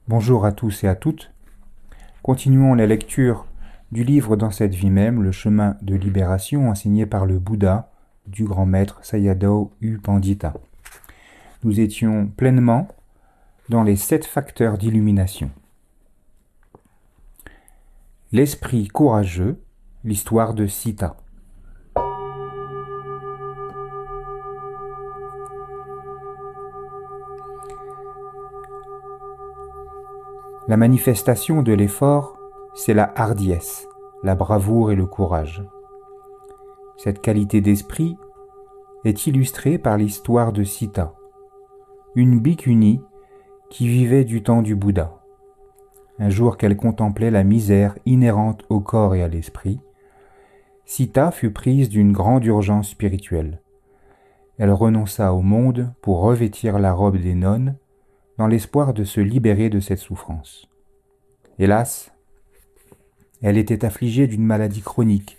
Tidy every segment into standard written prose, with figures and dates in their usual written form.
Bonjour à tous et à toutes. Continuons la lecture du livre Dans cette vie même, le chemin de libération enseigné par le Bouddha du grand maître Sayadaw U Pandita. Nous étions pleinement dans les 7 facteurs d'illumination. L'esprit courageux, l'histoire de Sita. La manifestation de l'effort, c'est la hardiesse, la bravoure et le courage. Cette qualité d'esprit est illustrée par l'histoire de Sita, une bhikkhuni qui vivait du temps du Bouddha. Un jour qu'elle contemplait la misère inhérente au corps et à l'esprit, Sita fut prise d'une grande urgence spirituelle. Elle renonça au monde pour revêtir la robe des nonnes dans l'espoir de se libérer de cette souffrance. Hélas, elle était affligée d'une maladie chronique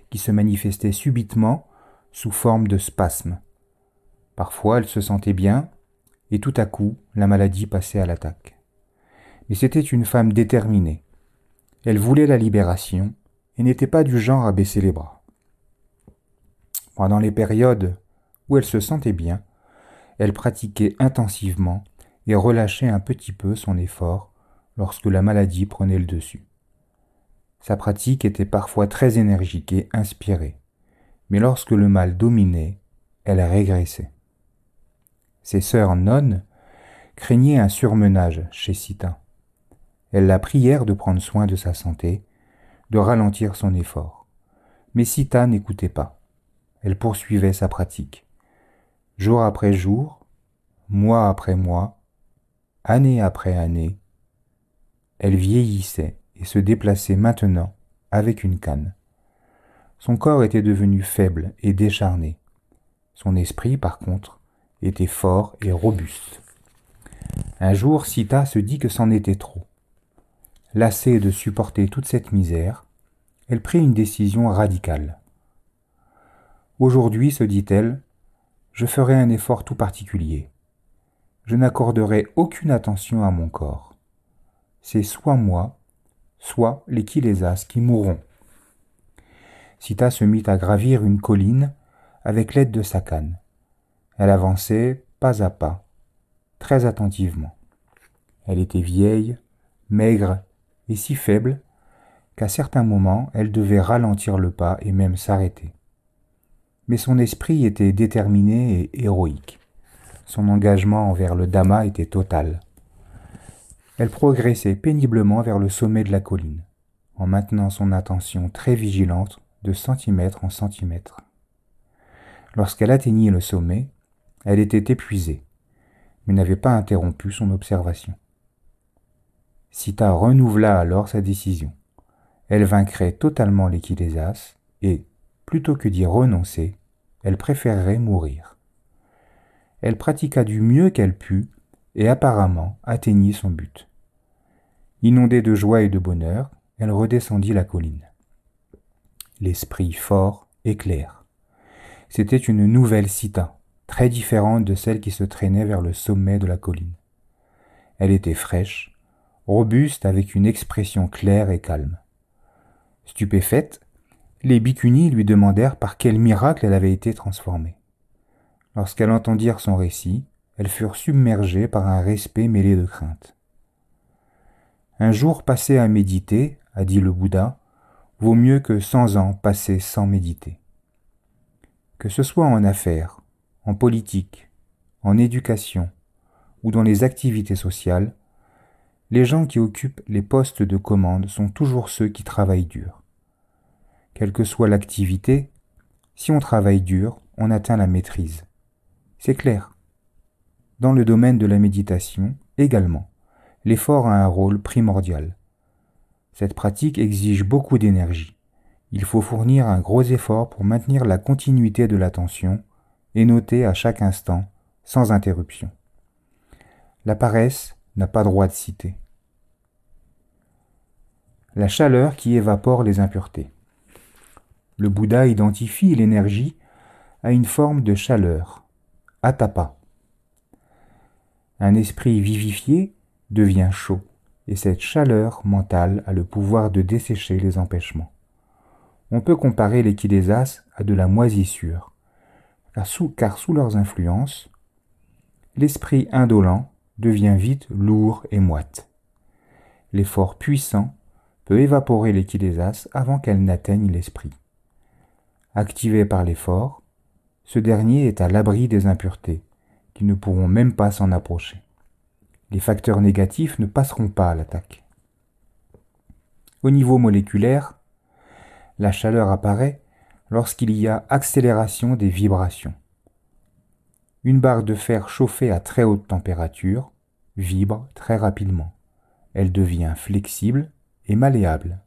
qui se manifestait subitement sous forme de spasmes. Parfois, elle se sentait bien et tout à coup, la maladie passait à l'attaque. Mais c'était une femme déterminée. Elle voulait la libération et n'était pas du genre à baisser les bras. Pendant les périodes où elle se sentait bien, elle pratiquait intensivement et relâchait un petit peu son effort lorsque la maladie prenait le dessus. Sa pratique était parfois très énergique et inspirée, mais lorsque le mal dominait, elle régressait. Ses sœurs nonnes craignaient un surmenage chez Sita. Elles la prièrent de prendre soin de sa santé, de ralentir son effort. Mais Sita n'écoutait pas. Elle poursuivait sa pratique. Jour après jour, mois après mois, année après année, elle vieillissait et se déplaçait maintenant avec une canne. Son corps était devenu faible et décharné. Son esprit, par contre, était fort et robuste. Un jour, Sita se dit que c'en était trop. Lassée de supporter toute cette misère, elle prit une décision radicale. Aujourd'hui, se dit-elle, je ferai un effort tout particulier. Je n'accorderai aucune attention à mon corps. C'est soit moi, soit les Kilesas qui mourront. Sita se mit à gravir une colline avec l'aide de sa canne. Elle avançait pas à pas, très attentivement. Elle était vieille, maigre et si faible qu'à certains moments elle devait ralentir le pas et même s'arrêter. Mais son esprit était déterminé et héroïque. Son engagement envers le Dhamma était total. Elle progressait péniblement vers le sommet de la colline, en maintenant son attention très vigilante de centimètre en centimètre. Lorsqu'elle atteignit le sommet, elle était épuisée, mais n'avait pas interrompu son observation. Sita renouvela alors sa décision. Elle vaincrait totalement les Kilesas et, plutôt que d'y renoncer, elle préférerait mourir. Elle pratiqua du mieux qu'elle put et apparemment atteignit son but. Inondée de joie et de bonheur, elle redescendit la colline. L'esprit fort et clair. C'était une nouvelle Sita, très différente de celle qui se traînait vers le sommet de la colline. Elle était fraîche, robuste avec une expression claire et calme. Stupéfaite, les bhikkhunis lui demandèrent par quel miracle elle avait été transformée. Lorsqu'elles entendirent son récit, elles furent submergées par un respect mêlé de crainte. Un jour passé à méditer, a dit le Bouddha, vaut mieux que 100 ans passés sans méditer. Que ce soit en affaires, en politique, en éducation ou dans les activités sociales, les gens qui occupent les postes de commande sont toujours ceux qui travaillent dur. Quelle que soit l'activité, si on travaille dur, on atteint la maîtrise. C'est clair. Dans le domaine de la méditation, également, l'effort a un rôle primordial. Cette pratique exige beaucoup d'énergie. Il faut fournir un gros effort pour maintenir la continuité de l'attention et noter à chaque instant, sans interruption. La paresse n'a pas droit de citer. La chaleur qui évapore les impuretés. Le Bouddha identifie l'énergie à une forme de chaleur, atapa. Un esprit vivifié devient chaud, et cette chaleur mentale a le pouvoir de dessécher les empêchements. On peut comparer les qui des as à de la moisissure, car sous leurs influences, l'esprit indolent devient vite lourd et moite. L'effort puissant peut évaporer les qui des as avant qu'elle n'atteigne l'esprit. Activé par l'effort, ce dernier est à l'abri des impuretés, qui ne pourront même pas s'en approcher. Les facteurs négatifs ne passeront pas à l'attaque. Au niveau moléculaire, la chaleur apparaît lorsqu'il y a accélération des vibrations. Une barre de fer chauffée à très haute température vibre très rapidement. Elle devient flexible et malléable.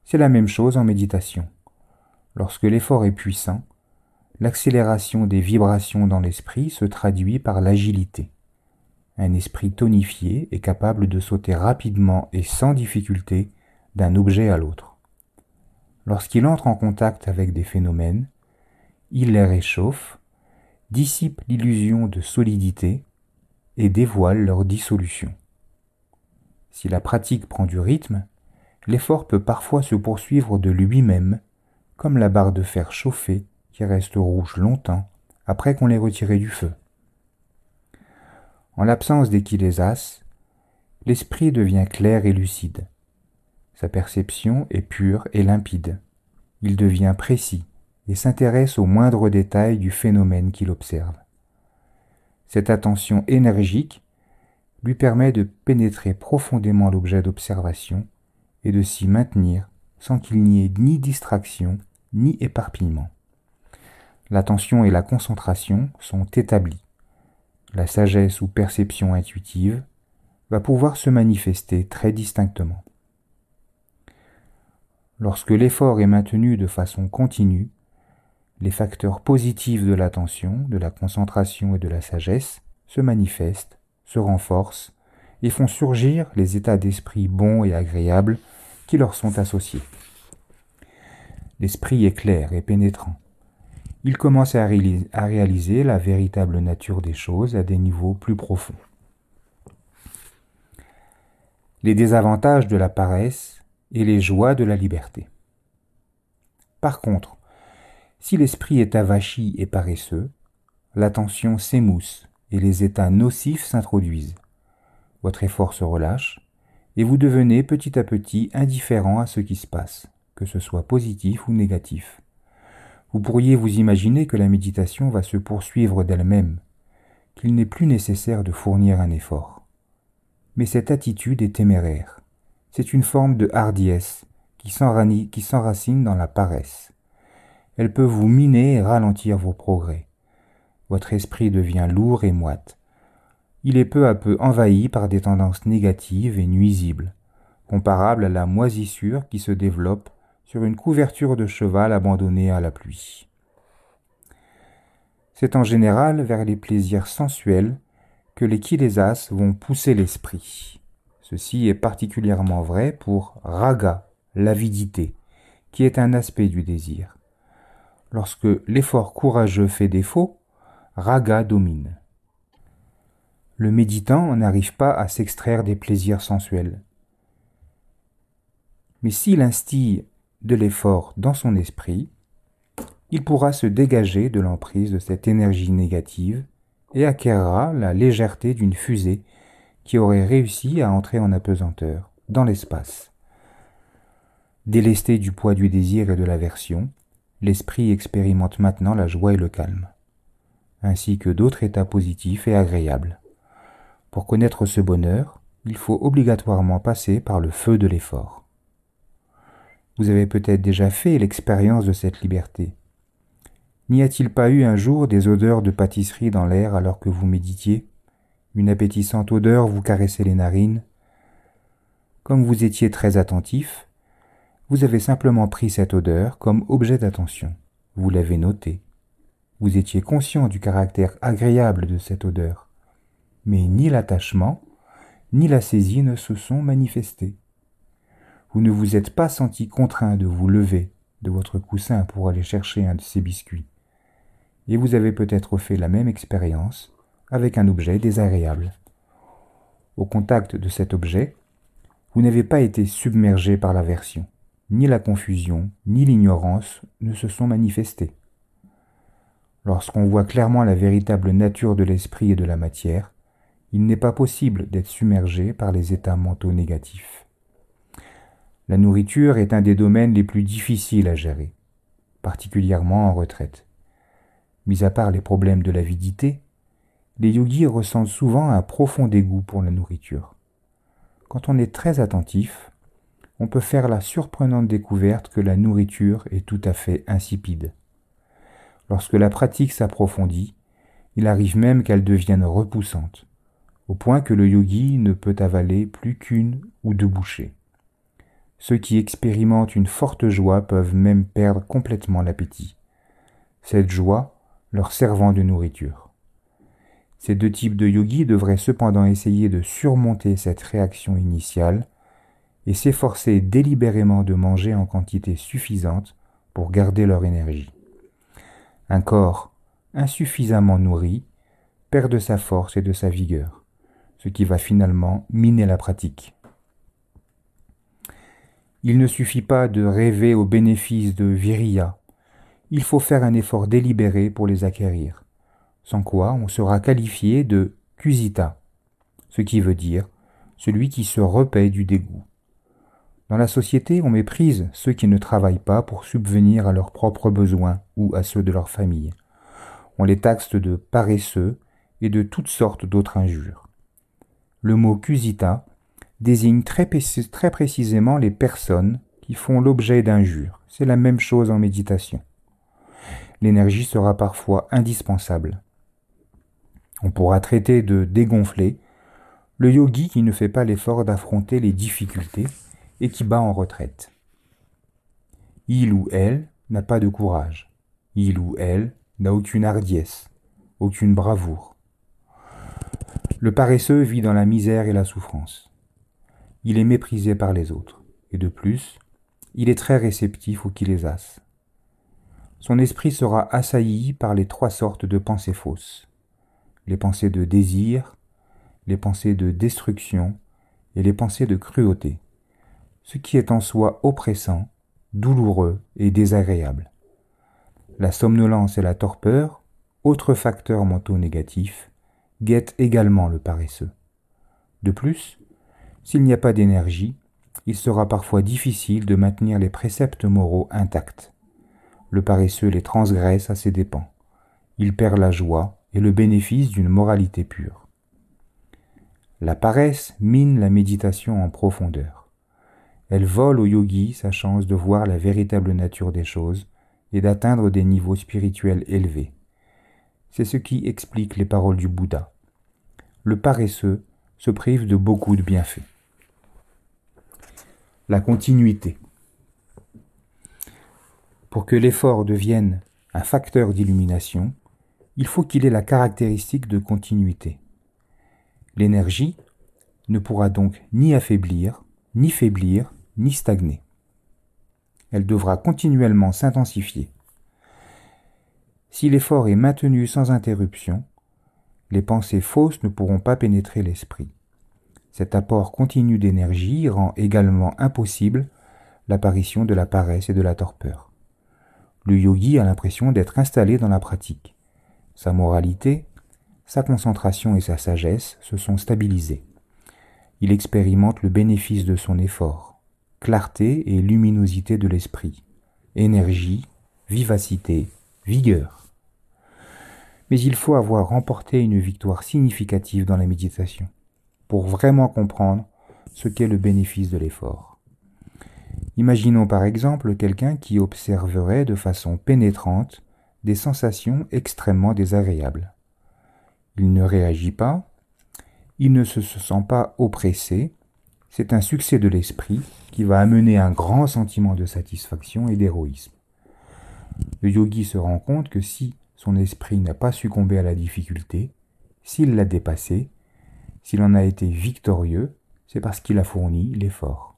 C'est la même chose en méditation. Lorsque l'effort est puissant, l'accélération des vibrations dans l'esprit se traduit par l'agilité. Un esprit tonifié est capable de sauter rapidement et sans difficulté d'un objet à l'autre. Lorsqu'il entre en contact avec des phénomènes, il les réchauffe, dissipe l'illusion de solidité et dévoile leur dissolution. Si la pratique prend du rythme, l'effort peut parfois se poursuivre de lui-même, comme la barre de fer chauffée qui reste rouge longtemps après qu'on l'ait retirée du feu. En l'absence des kilésas, l'esprit devient clair et lucide. Sa perception est pure et limpide. Il devient précis et s'intéresse aux moindres détails du phénomène qu'il observe. Cette attention énergique lui permet de pénétrer profondément l'objet d'observation et de s'y maintenir sans qu'il n'y ait ni distraction ni éparpillement. L'attention et la concentration sont établies. La sagesse ou perception intuitive va pouvoir se manifester très distinctement. Lorsque l'effort est maintenu de façon continue, les facteurs positifs de l'attention, de la concentration et de la sagesse se manifestent, se renforcent et font surgir les états d'esprit bons et agréables qui leur sont associés. L'esprit est clair et pénétrant. Il commence à réaliser la véritable nature des choses à des niveaux plus profonds. Les désavantages de la paresse et les joies de la liberté. Par contre, si l'esprit est avachi et paresseux, l'attention s'émousse et les états nocifs s'introduisent. Votre effort se relâche et vous devenez petit à petit indifférent à ce qui se passe, que ce soit positif ou négatif. Vous pourriez vous imaginer que la méditation va se poursuivre d'elle-même, qu'il n'est plus nécessaire de fournir un effort. Mais cette attitude est téméraire. C'est une forme de hardiesse qui s'enracine dans la paresse. Elle peut vous miner et ralentir vos progrès. Votre esprit devient lourd et moite. Il est peu à peu envahi par des tendances négatives et nuisibles, comparables à la moisissure qui se développe sur une couverture de cheval abandonnée à la pluie. C'est en général vers les plaisirs sensuels que les kilésas vont pousser l'esprit. Ceci est particulièrement vrai pour raga, l'avidité, qui est un aspect du désir. Lorsque l'effort courageux fait défaut, raga domine. Le méditant n'arrive pas à s'extraire des plaisirs sensuels. Mais s'il instille de l'effort dans son esprit, il pourra se dégager de l'emprise de cette énergie négative et acquérera la légèreté d'une fusée qui aurait réussi à entrer en apesanteur dans l'espace. Délesté du poids du désir et de l'aversion, l'esprit expérimente maintenant la joie et le calme, ainsi que d'autres états positifs et agréables. Pour connaître ce bonheur, il faut obligatoirement passer par le feu de l'effort. Vous avez peut-être déjà fait l'expérience de cette liberté. N'y a-t-il pas eu un jour des odeurs de pâtisserie dans l'air alors que vous méditiez ? Une appétissante odeur vous caressait les narines. Comme vous étiez très attentif, vous avez simplement pris cette odeur comme objet d'attention. Vous l'avez notée. Vous étiez conscient du caractère agréable de cette odeur. Mais ni l'attachement, ni la saisie ne se sont manifestés. Vous ne vous êtes pas senti contraint de vous lever de votre coussin pour aller chercher un de ces biscuits. Et vous avez peut-être fait la même expérience avec un objet désagréable. Au contact de cet objet, vous n'avez pas été submergé par l'aversion. Ni la confusion, ni l'ignorance ne se sont manifestés. Lorsqu'on voit clairement la véritable nature de l'esprit et de la matière, il n'est pas possible d'être submergé par les états mentaux négatifs. La nourriture est un des domaines les plus difficiles à gérer, particulièrement en retraite. Mis à part les problèmes de l'avidité, les yogis ressentent souvent un profond dégoût pour la nourriture. Quand on est très attentif, on peut faire la surprenante découverte que la nourriture est tout à fait insipide. Lorsque la pratique s'approfondit, il arrive même qu'elle devienne repoussante, au point que le yogi ne peut avaler plus qu'une ou deux bouchées. Ceux qui expérimentent une forte joie peuvent même perdre complètement l'appétit, cette joie leur servant de nourriture. Ces deux types de yogis devraient cependant essayer de surmonter cette réaction initiale et s'efforcer délibérément de manger en quantité suffisante pour garder leur énergie. Un corps insuffisamment nourri perd de sa force et de sa vigueur, ce qui va finalement miner la pratique. Il ne suffit pas de rêver aux bénéfices de Viriya, il faut faire un effort délibéré pour les acquérir, sans quoi on sera qualifié de Kusita, ce qui veut dire celui qui se repaît du dégoût. Dans la société, on méprise ceux qui ne travaillent pas pour subvenir à leurs propres besoins ou à ceux de leur famille. On les taxe de paresseux et de toutes sortes d'autres injures. Le mot Kusita désigne très précisément les personnes qui font l'objet d'injures. C'est la même chose en méditation. L'énergie sera parfois indispensable. On pourra traiter de dégonfler le yogi qui ne fait pas l'effort d'affronter les difficultés et qui bat en retraite. Il ou elle n'a pas de courage. Il ou elle n'a aucune hardiesse, aucune bravoure. Le paresseux vit dans la misère et la souffrance. Il est méprisé par les autres. Et de plus, il est très réceptif aux kilésas. Son esprit sera assailli par les trois sortes de pensées fausses. Les pensées de désir, les pensées de destruction et les pensées de cruauté, ce qui est en soi oppressant, douloureux et désagréable. La somnolence et la torpeur, autres facteurs mentaux négatifs, guettent également le paresseux. De plus, s'il n'y a pas d'énergie, il sera parfois difficile de maintenir les préceptes moraux intacts. Le paresseux les transgresse à ses dépens. Il perd la joie et le bénéfice d'une moralité pure. La paresse mine la méditation en profondeur. Elle vole au yogi sa chance de voir la véritable nature des choses et d'atteindre des niveaux spirituels élevés. C'est ce qui explique les paroles du Bouddha. Le paresseux se prive de beaucoup de bienfaits. La continuité. Pour que l'effort devienne un facteur d'illumination, il faut qu'il ait la caractéristique de continuité. L'énergie ne pourra donc ni affaiblir, ni faiblir, ni stagner. Elle devra continuellement s'intensifier. Si l'effort est maintenu sans interruption, les pensées fausses ne pourront pas pénétrer l'esprit. Cet apport continu d'énergie rend également impossible l'apparition de la paresse et de la torpeur. Le yogi a l'impression d'être installé dans la pratique. Sa moralité, sa concentration et sa sagesse se sont stabilisées. Il expérimente le bénéfice de son effort, clarté et luminosité de l'esprit, énergie, vivacité, vigueur. Mais il faut avoir remporté une victoire significative dans la méditation pour vraiment comprendre ce qu'est le bénéfice de l'effort. Imaginons par exemple quelqu'un qui observerait de façon pénétrante des sensations extrêmement désagréables. Il ne réagit pas, il ne se sent pas oppressé, c'est un succès de l'esprit qui va amener un grand sentiment de satisfaction et d'héroïsme. Le yogi se rend compte que si son esprit n'a pas succombé à la difficulté, s'il l'a dépassée, s'il en a été victorieux, c'est parce qu'il a fourni l'effort.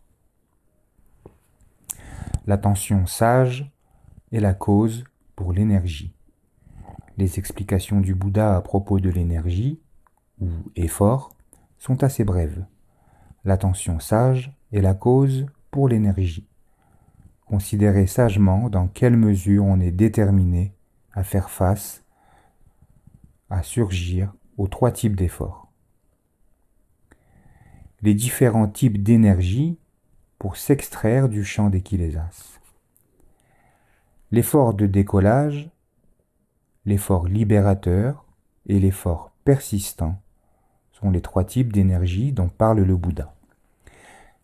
L'attention sage est la cause pour l'énergie. Les explications du Bouddha à propos de l'énergie, ou effort, sont assez brèves. L'attention sage est la cause pour l'énergie. Considérez sagement dans quelle mesure on est déterminé à faire face, à surgir aux 3 types d'efforts. Les différents types d'énergie pour s'extraire du champ des kilésas. L'effort de décollage, l'effort libérateur et l'effort persistant sont les 3 types d'énergie dont parle le Bouddha.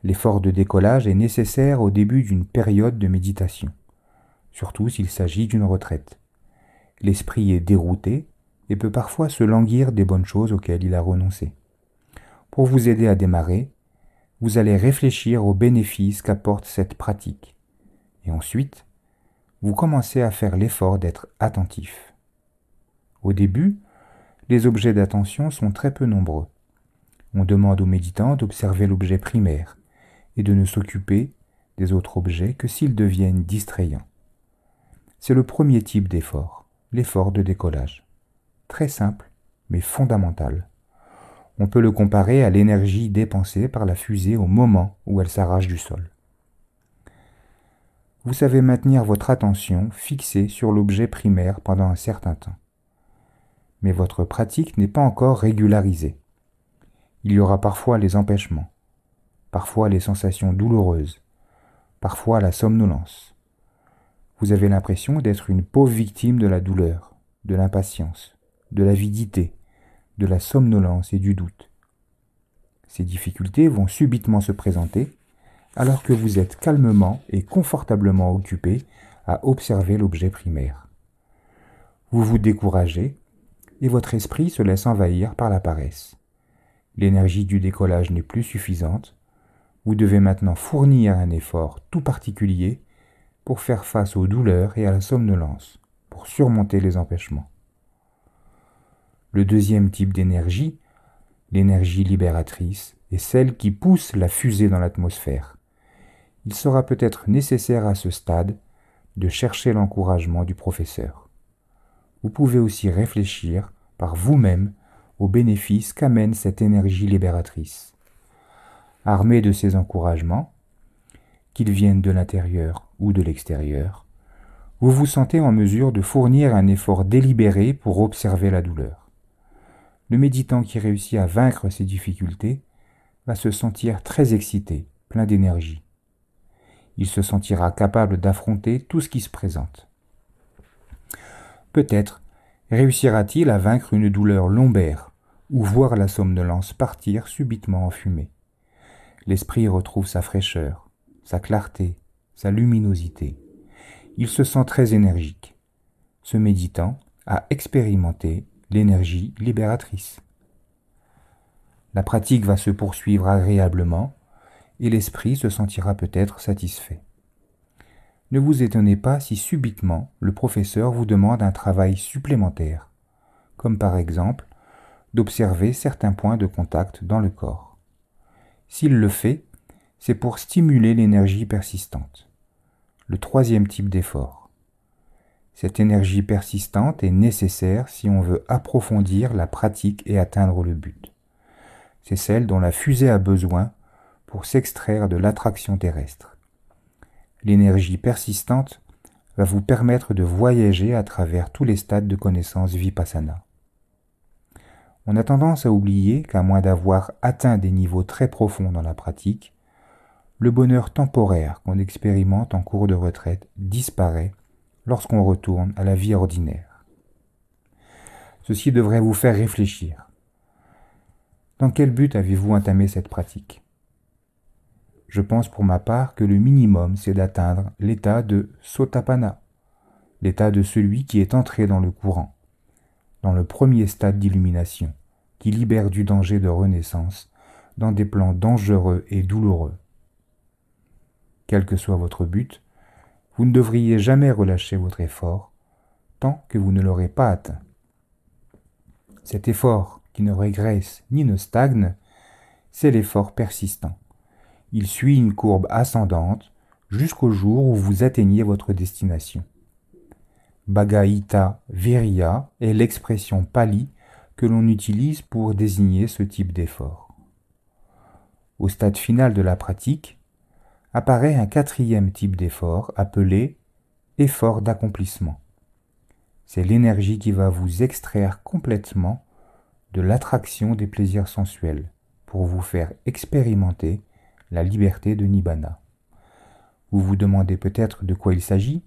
L'effort de décollage est nécessaire au début d'une période de méditation, surtout s'il s'agit d'une retraite. L'esprit est dérouté et peut parfois se languir des bonnes choses auxquelles il a renoncé. Pour vous aider à démarrer, vous allez réfléchir aux bénéfices qu'apporte cette pratique. Et ensuite, vous commencez à faire l'effort d'être attentif. Au début, les objets d'attention sont très peu nombreux. On demande aux méditants d'observer l'objet primaire et de ne s'occuper des autres objets que s'ils deviennent distrayants. C'est le premier type d'effort, l'effort de décollage. Très simple, mais fondamental. On peut le comparer à l'énergie dépensée par la fusée au moment où elle s'arrache du sol. Vous savez maintenir votre attention fixée sur l'objet primaire pendant un certain temps. Mais votre pratique n'est pas encore régularisée. Il y aura parfois les empêchements, parfois les sensations douloureuses, parfois la somnolence. Vous avez l'impression d'être une pauvre victime de la douleur, de l'impatience, de l'avidité, de la somnolence et du doute. Ces difficultés vont subitement se présenter alors que vous êtes calmement et confortablement occupé à observer l'objet primaire. Vous vous découragez et votre esprit se laisse envahir par la paresse. L'énergie du décollage n'est plus suffisante. Vous devez maintenant fournir un effort tout particulier pour faire face aux douleurs et à la somnolence, pour surmonter les empêchements. Le deuxième type d'énergie, l'énergie libératrice, est celle qui pousse la fusée dans l'atmosphère. Il sera peut-être nécessaire à ce stade de chercher l'encouragement du professeur. Vous pouvez aussi réfléchir par vous-même aux bénéfices qu'amène cette énergie libératrice. Armé de ces encouragements, qu'ils viennent de l'intérieur ou de l'extérieur, vous vous sentez en mesure de fournir un effort délibéré pour observer la douleur. Le méditant qui réussit à vaincre ses difficultés va se sentir très excité, plein d'énergie. Il se sentira capable d'affronter tout ce qui se présente. Peut-être réussira-t-il à vaincre une douleur lombaire ou voir la somnolence partir subitement en fumée. L'esprit retrouve sa fraîcheur, sa clarté, sa luminosité. Il se sent très énergique. Ce méditant a expérimenté l'énergie libératrice. La pratique va se poursuivre agréablement et l'esprit se sentira peut-être satisfait. Ne vous étonnez pas si subitement le professeur vous demande un travail supplémentaire, comme par exemple d'observer certains points de contact dans le corps. S'il le fait, c'est pour stimuler l'énergie persistante, le troisième type d'effort. Cette énergie persistante est nécessaire si on veut approfondir la pratique et atteindre le but. C'est celle dont la fusée a besoin pour s'extraire de l'attraction terrestre. L'énergie persistante va vous permettre de voyager à travers tous les stades de connaissance vipassana. On a tendance à oublier qu'à moins d'avoir atteint des niveaux très profonds dans la pratique, le bonheur temporaire qu'on expérimente en cours de retraite disparaît lorsqu'on retourne à la vie ordinaire. Ceci devrait vous faire réfléchir. Dans quel but avez-vous entamé cette pratique ? Je pense pour ma part que le minimum, c'est d'atteindre l'état de Sotapanna, l'état de celui qui est entré dans le courant, dans le premier stade d'illumination, qui libère du danger de renaissance dans des plans dangereux et douloureux. Quel que soit votre but, vous ne devriez jamais relâcher votre effort tant que vous ne l'aurez pas atteint. Cet effort qui ne régresse ni ne stagne, c'est l'effort persistant. Il suit une courbe ascendante jusqu'au jour où vous atteignez votre destination. Bhagavita Viriya est l'expression pali que l'on utilise pour désigner ce type d'effort. Au stade final de la pratique, apparaît un quatrième type d'effort appelé effort d'accomplissement. C'est l'énergie qui va vous extraire complètement de l'attraction des plaisirs sensuels pour vous faire expérimenter la liberté de Nibbana. Vous vous demandez peut-être de quoi il s'agit?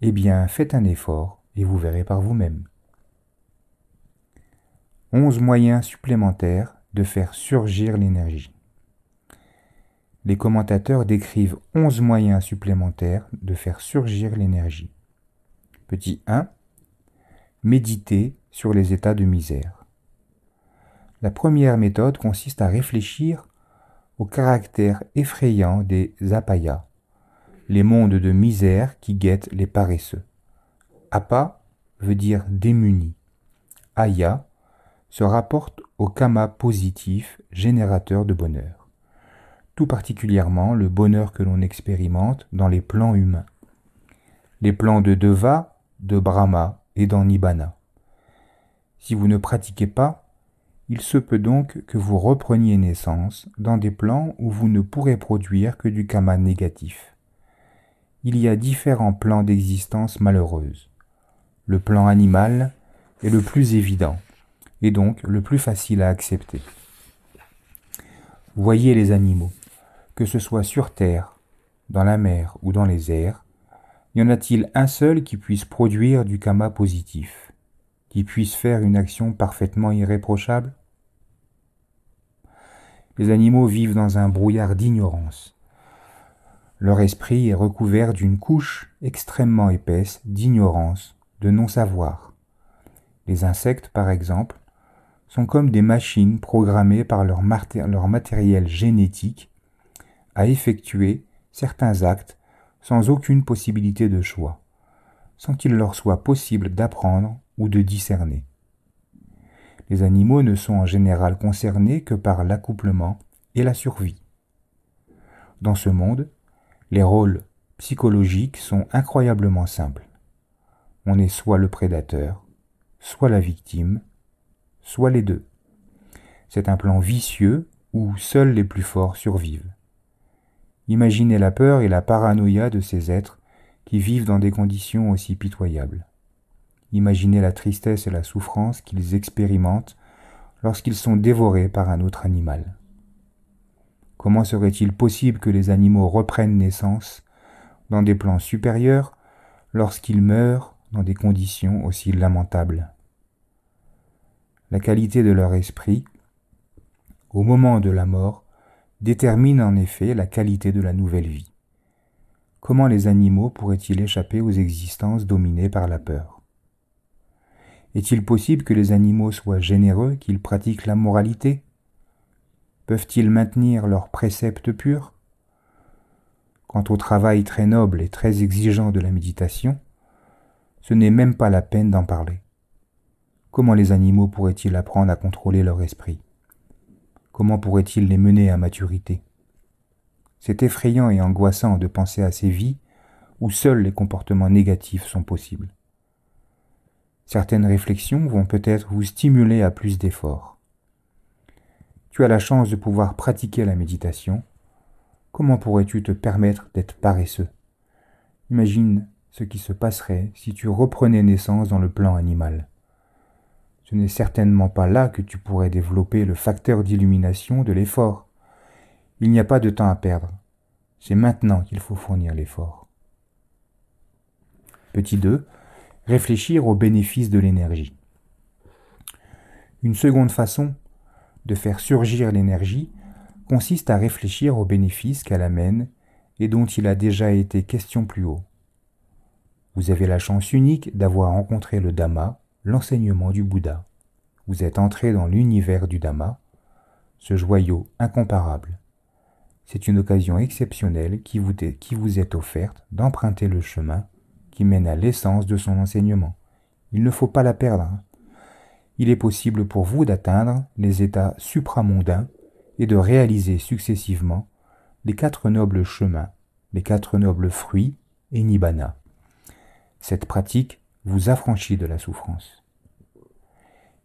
Eh bien, faites un effort et vous verrez par vous-même. 11 moyens supplémentaires de faire surgir l'énergie. Les commentateurs décrivent 11 moyens supplémentaires de faire surgir l'énergie. Petit 1. Méditer sur les états de misère. La première méthode consiste à réfléchir au caractère effrayant des apayas, les mondes de misère qui guettent les paresseux. Apa veut dire démuni. Aya se rapporte au kama positif générateur de bonheur, tout particulièrement le bonheur que l'on expérimente dans les plans humains, les plans de Deva, de Brahma et dans Nibbana. Si vous ne pratiquez pas, il se peut donc que vous repreniez naissance dans des plans où vous ne pourrez produire que du kama négatif. Il y a différents plans d'existence malheureuse. Le plan animal est le plus évident et donc le plus facile à accepter. Voyez les animaux, que ce soit sur terre, dans la mer ou dans les airs, y en a-t-il un seul qui puisse produire du kama positif, qui puisse faire une action parfaitement irréprochable? Les animaux vivent dans un brouillard d'ignorance. Leur esprit est recouvert d'une couche extrêmement épaisse d'ignorance, de non-savoir. Les insectes, par exemple, sont comme des machines programmées par leur matériel génétique à effectuer certains actes sans aucune possibilité de choix, sans qu'il leur soit possible d'apprendre ou de discerner. Les animaux ne sont en général concernés que par l'accouplement et la survie. Dans ce monde, les rôles psychologiques sont incroyablement simples. On est soit le prédateur, soit la victime, soit les deux. C'est un plan vicieux où seuls les plus forts survivent. Imaginez la peur et la paranoïa de ces êtres qui vivent dans des conditions aussi pitoyables. Imaginez la tristesse et la souffrance qu'ils expérimentent lorsqu'ils sont dévorés par un autre animal. Comment serait-il possible que les animaux reprennent naissance dans des plans supérieurs lorsqu'ils meurent dans des conditions aussi lamentables? La qualité de leur esprit, au moment de la mort, détermine en effet la qualité de la nouvelle vie. Comment les animaux pourraient-ils échapper aux existences dominées par la peur? Est-il possible que les animaux soient généreux, qu'ils pratiquent la moralité? Peuvent-ils maintenir leurs préceptes purs? Quant au travail très noble et très exigeant de la méditation, ce n'est même pas la peine d'en parler. Comment les animaux pourraient-ils apprendre à contrôler leur esprit? Comment pourraient-ils les mener à maturité? C'est effrayant et angoissant de penser à ces vies où seuls les comportements négatifs sont possibles. Certaines réflexions vont peut-être vous stimuler à plus d'efforts. Tu as la chance de pouvoir pratiquer la méditation. Comment pourrais-tu te permettre d'être paresseux? Imagine ce qui se passerait si tu reprenais naissance dans le plan animal. Ce n'est certainement pas là que tu pourrais développer le facteur d'illumination de l'effort. Il n'y a pas de temps à perdre. C'est maintenant qu'il faut fournir l'effort. Petit 2. Réfléchir aux bénéfices de l'énergie. Une seconde façon de faire surgir l'énergie consiste à réfléchir aux bénéfices qu'elle amène et dont il a déjà été question plus haut. Vous avez la chance unique d'avoir rencontré le Dhamma, l'enseignement du Bouddha. Vous êtes entré dans l'univers du Dhamma, ce joyau incomparable. C'est une occasion exceptionnelle qui vous est offerte d'emprunter le chemin qui mène à l'essence de son enseignement. Il ne faut pas la perdre. Il est possible pour vous d'atteindre les états supramondains et de réaliser successivement les 4 nobles chemins, les 4 nobles fruits et Nibbana. Cette pratique vous affranchit de la souffrance.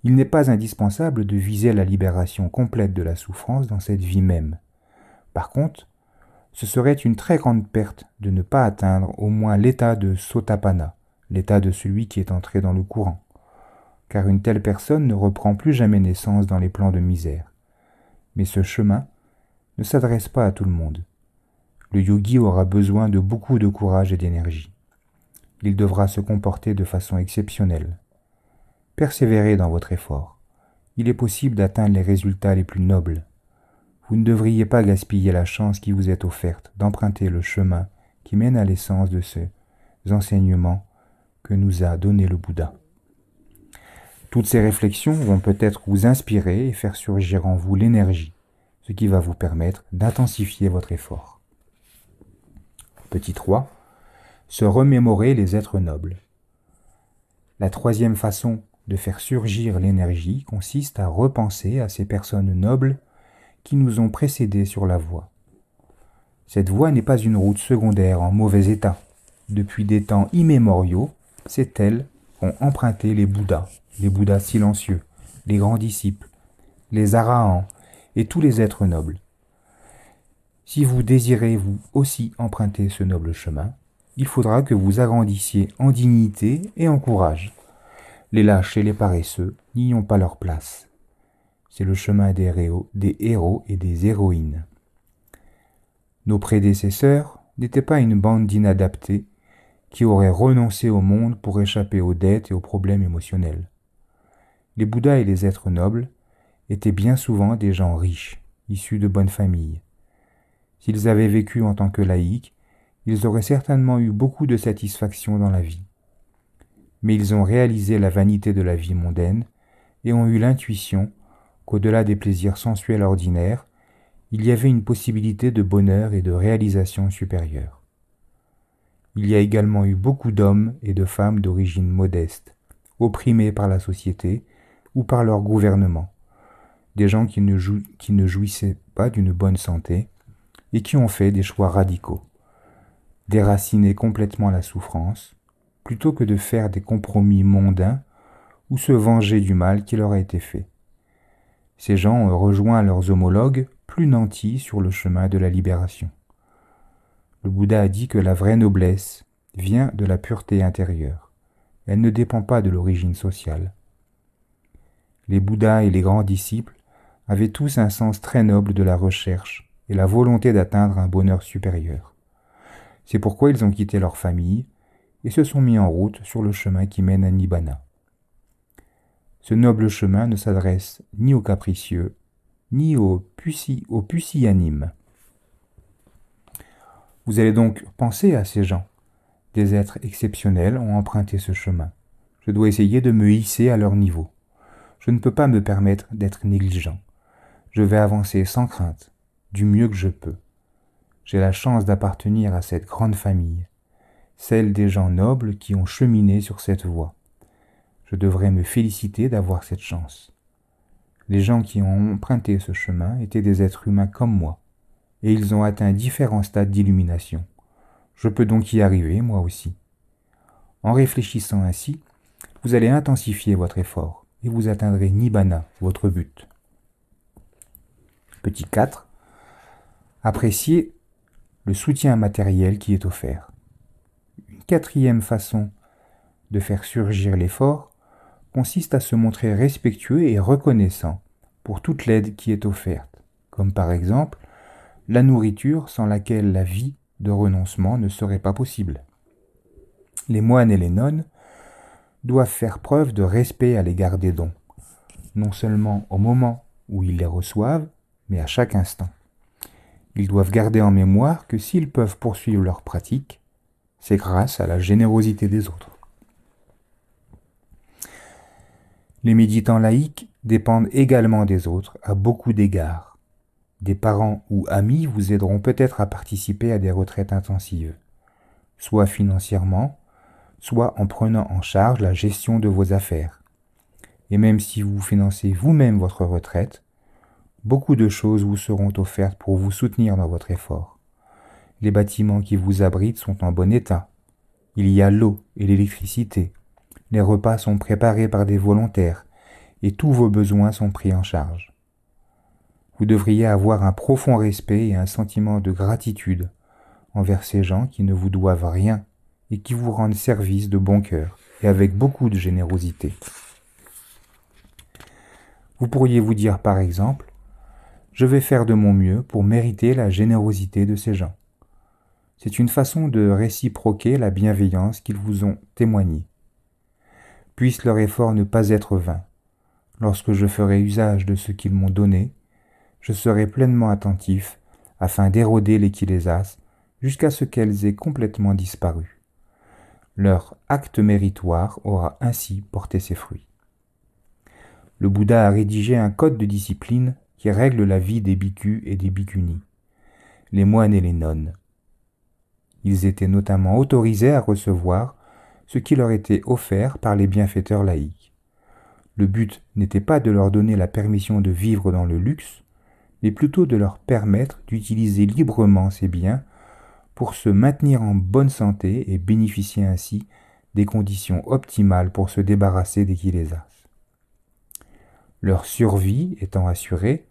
Il n'est pas indispensable de viser la libération complète de la souffrance dans cette vie même. Par contre, ce serait une très grande perte de ne pas atteindre au moins l'état de Sotapanna, l'état de celui qui est entré dans le courant, car une telle personne ne reprend plus jamais naissance dans les plans de misère. Mais ce chemin ne s'adresse pas à tout le monde. Le yogi aura besoin de beaucoup de courage et d'énergie. Il devra se comporter de façon exceptionnelle. Persévérez dans votre effort. Il est possible d'atteindre les résultats les plus nobles. Vous ne devriez pas gaspiller la chance qui vous est offerte d'emprunter le chemin qui mène à l'essence de ces enseignements que nous a donné le Bouddha. Toutes ces réflexions vont peut-être vous inspirer et faire surgir en vous l'énergie, ce qui va vous permettre d'intensifier votre effort. Petit 3. Se remémorer les êtres nobles. La troisième façon de faire surgir l'énergie consiste à repenser à ces personnes nobles qui nous ont précédés sur la voie. Cette voie n'est pas une route secondaire en mauvais état. Depuis des temps immémoriaux, c'est elles qu'ont emprunté les Bouddhas silencieux, les grands disciples, les arahants et tous les êtres nobles. Si vous désirez vous aussi emprunter ce noble chemin, il faudra que vous agrandissiez en dignité et en courage. Les lâches et les paresseux n'y ont pas leur place. C'est le chemin des héros et des héroïnes. Nos prédécesseurs n'étaient pas une bande d'inadaptés qui auraient renoncé au monde pour échapper aux dettes et aux problèmes émotionnels. Les Bouddhas et les êtres nobles étaient bien souvent des gens riches, issus de bonnes familles. S'ils avaient vécu en tant que laïcs, ils auraient certainement eu beaucoup de satisfaction dans la vie. Mais ils ont réalisé la vanité de la vie mondaine et ont eu l'intuition qu'au-delà des plaisirs sensuels ordinaires, il y avait une possibilité de bonheur et de réalisation supérieure. Il y a également eu beaucoup d'hommes et de femmes d'origine modeste, opprimés par la société ou par leur gouvernement, des gens qui ne jouissaient pas d'une bonne santé et qui ont fait des choix radicaux, déraciner complètement la souffrance, plutôt que de faire des compromis mondains ou se venger du mal qui leur a été fait. Ces gens ont rejoint leurs homologues plus nantis sur le chemin de la libération. Le Bouddha a dit que la vraie noblesse vient de la pureté intérieure. Elle ne dépend pas de l'origine sociale. Les Bouddhas et les grands disciples avaient tous un sens très noble de la recherche et la volonté d'atteindre un bonheur supérieur. C'est pourquoi ils ont quitté leur famille et se sont mis en route sur le chemin qui mène à Nibbana. Ce noble chemin ne s'adresse ni aux capricieux, ni aux pusillanimes. Vous allez donc penser à ces gens. Des êtres exceptionnels ont emprunté ce chemin. Je dois essayer de me hisser à leur niveau. Je ne peux pas me permettre d'être négligent. Je vais avancer sans crainte, du mieux que je peux. J'ai la chance d'appartenir à cette grande famille, celle des gens nobles qui ont cheminé sur cette voie. Je devrais me féliciter d'avoir cette chance. Les gens qui ont emprunté ce chemin étaient des êtres humains comme moi, et ils ont atteint différents stades d'illumination. Je peux donc y arriver, moi aussi. En réfléchissant ainsi, vous allez intensifier votre effort, et vous atteindrez Nibbana, votre but. Petit 4. Appréciez le soutien matériel qui est offert. Une quatrième façon de faire surgir l'effort consiste à se montrer respectueux et reconnaissant pour toute l'aide qui est offerte, comme par exemple la nourriture sans laquelle la vie de renoncement ne serait pas possible. Les moines et les nonnes doivent faire preuve de respect à l'égard des dons, non seulement au moment où ils les reçoivent, mais à chaque instant. Ils doivent garder en mémoire que s'ils peuvent poursuivre leur pratique, c'est grâce à la générosité des autres. Les méditants laïcs dépendent également des autres à beaucoup d'égards. Des parents ou amis vous aideront peut-être à participer à des retraites intensives, soit financièrement, soit en prenant en charge la gestion de vos affaires. Et même si vous financez vous-même votre retraite, beaucoup de choses vous seront offertes pour vous soutenir dans votre effort. Les bâtiments qui vous abritent sont en bon état. Il y a l'eau et l'électricité. Les repas sont préparés par des volontaires et tous vos besoins sont pris en charge. Vous devriez avoir un profond respect et un sentiment de gratitude envers ces gens qui ne vous doivent rien et qui vous rendent service de bon cœur et avec beaucoup de générosité. Vous pourriez vous dire par exemple, je vais faire de mon mieux pour mériter la générosité de ces gens. C'est une façon de réciproquer la bienveillance qu'ils vous ont témoignée. Puisse leur effort ne pas être vain. Lorsque je ferai usage de ce qu'ils m'ont donné, je serai pleinement attentif afin d'éroder les kilésas jusqu'à ce qu'elles aient complètement disparu. Leur acte méritoire aura ainsi porté ses fruits. Le Bouddha a rédigé un code de discipline qui règle la vie des bhikkhus et des bhikkhunis, les moines et les nonnes. Ils étaient notamment autorisés à recevoir ce qui leur était offert par les bienfaiteurs laïcs. Le but n'était pas de leur donner la permission de vivre dans le luxe, mais plutôt de leur permettre d'utiliser librement ces biens pour se maintenir en bonne santé et bénéficier ainsi des conditions optimales pour se débarrasser des kilésas. Leur survie étant assurée,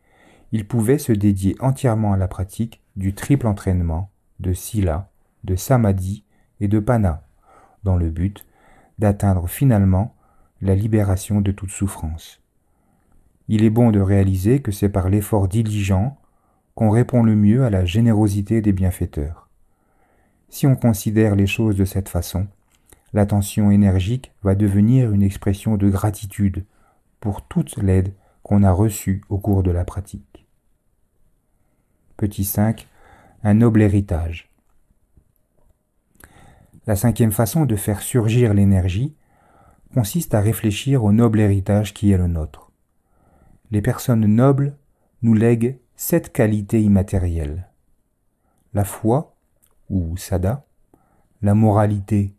ils pouvaient se dédier entièrement à la pratique du triple entraînement de Sila, de Samadhi et de Panna, dans le but d'atteindre finalement la libération de toute souffrance. Il est bon de réaliser que c'est par l'effort diligent qu'on répond le mieux à la générosité des bienfaiteurs. Si on considère les choses de cette façon, l'attention énergique va devenir une expression de gratitude pour toute l'aide qu'on a reçue au cours de la pratique. Petit 5. Un noble héritage. La cinquième façon de faire surgir l'énergie consiste à réfléchir au noble héritage qui est le nôtre. Les personnes nobles nous lèguent 7 qualités immatérielles. La foi, ou sada, la moralité,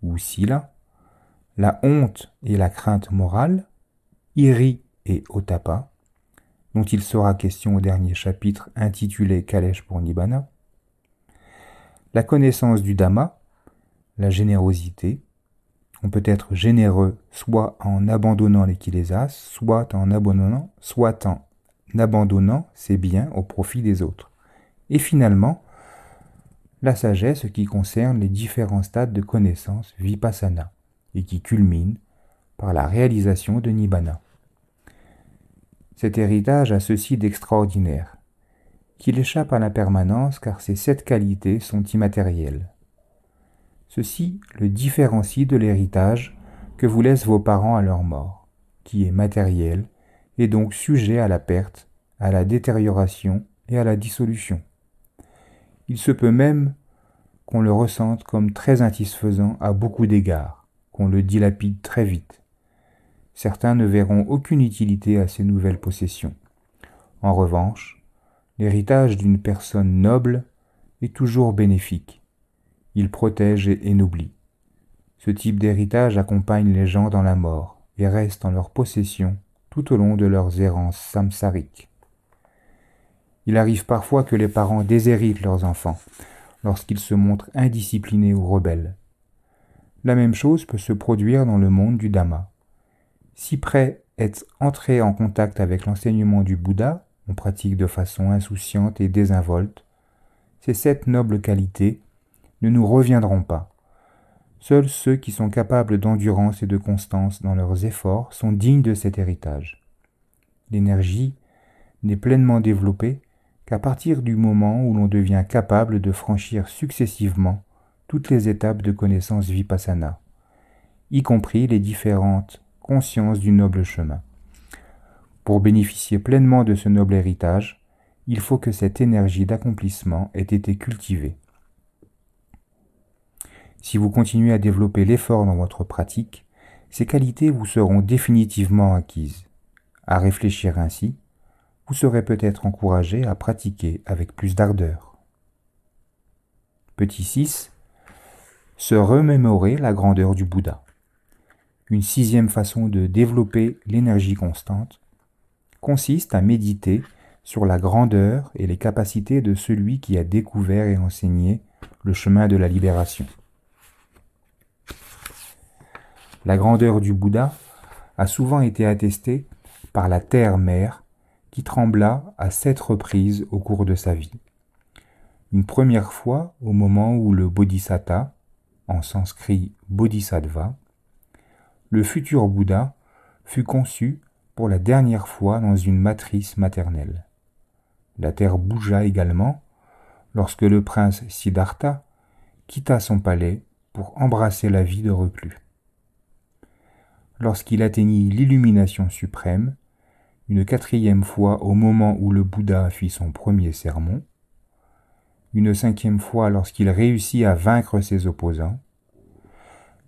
ou sila, la honte et la crainte morale, iri et otapa, dont il sera question au dernier chapitre intitulé Kalesh pour Nibbana, la connaissance du Dhamma, la générosité. On peut être généreux soit en abandonnant les kilésas, soit en abandonnant ses biens au profit des autres. Et finalement, la sagesse qui concerne les différents stades de connaissance vipassana et qui culmine par la réalisation de Nibbana. Cet héritage a ceci d'extraordinaire, qu'il échappe à l'impermanence car ces 7 qualités sont immatérielles. Ceci le différencie de l'héritage que vous laissent vos parents à leur mort, qui est matériel et donc sujet à la perte, à la détérioration et à la dissolution. Il se peut même qu'on le ressente comme très insatisfaisant à beaucoup d'égards, qu'on le dilapide très vite. Certains ne verront aucune utilité à ces nouvelles possessions. En revanche, l'héritage d'une personne noble est toujours bénéfique. Il protège et ennoblit. Ce type d'héritage accompagne les gens dans la mort et reste en leur possession tout au long de leurs errances samsariques. Il arrive parfois que les parents déshéritent leurs enfants lorsqu'ils se montrent indisciplinés ou rebelles. La même chose peut se produire dans le monde du Dhamma. Si prêt est entré en contact avec l'enseignement du Bouddha, on pratique de façon insouciante et désinvolte, ces 7 nobles qualités ne nous reviendront pas. Seuls ceux qui sont capables d'endurance et de constance dans leurs efforts sont dignes de cet héritage. L'énergie n'est pleinement développée qu'à partir du moment où l'on devient capable de franchir successivement toutes les étapes de connaissance vipassana, y compris les différentes consciences du noble chemin. Pour bénéficier pleinement de ce noble héritage, il faut que cette énergie d'accomplissement ait été cultivée. Si vous continuez à développer l'effort dans votre pratique, ces qualités vous seront définitivement acquises. À réfléchir ainsi, vous serez peut-être encouragé à pratiquer avec plus d'ardeur. Petit 6. Se remémorer la grandeur du Bouddha. Une 6e façon de développer l'énergie constante consiste à méditer sur la grandeur et les capacités de celui qui a découvert et enseigné le chemin de la libération. La grandeur du Bouddha a souvent été attesté par la terre-mère qui trembla à 7 reprises au cours de sa vie. Une première fois au moment où le Bodhisatta, en sanskrit Bodhisattva, le futur Bouddha, fut conçu pour la dernière fois dans une matrice maternelle. La terre bougea également lorsque le prince Siddhartha quitta son palais pour embrasser la vie de reclus. Lorsqu'il atteignit l'illumination suprême, une 4e fois au moment où le Bouddha fit son premier sermon, une 5e fois lorsqu'il réussit à vaincre ses opposants,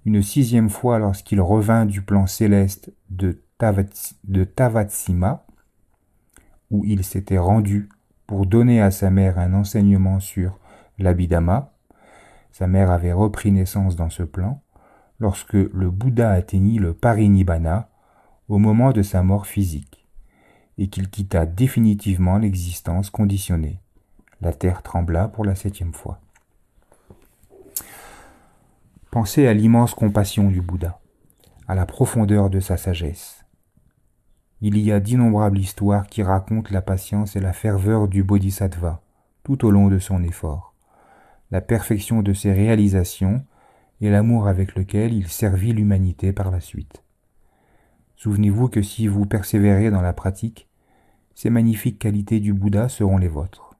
une 6e fois lorsqu'il revint du plan céleste de Tavatsima, où il s'était rendu pour donner à sa mère un enseignement sur l'Abhidhamma. Sa mère avait repris naissance dans ce plan, lorsque le Bouddha atteignit le Parinibbana au moment de sa mort physique, et qu'il quitta définitivement l'existence conditionnée. La terre trembla pour la 7e fois. Pensez à l'immense compassion du Bouddha, à la profondeur de sa sagesse. Il y a d'innombrables histoires qui racontent la patience et la ferveur du Bodhisattva tout au long de son effort, la perfection de ses réalisations et l'amour avec lequel il servit l'humanité par la suite. Souvenez-vous que si vous persévérez dans la pratique, ces magnifiques qualités du Bouddha seront les vôtres.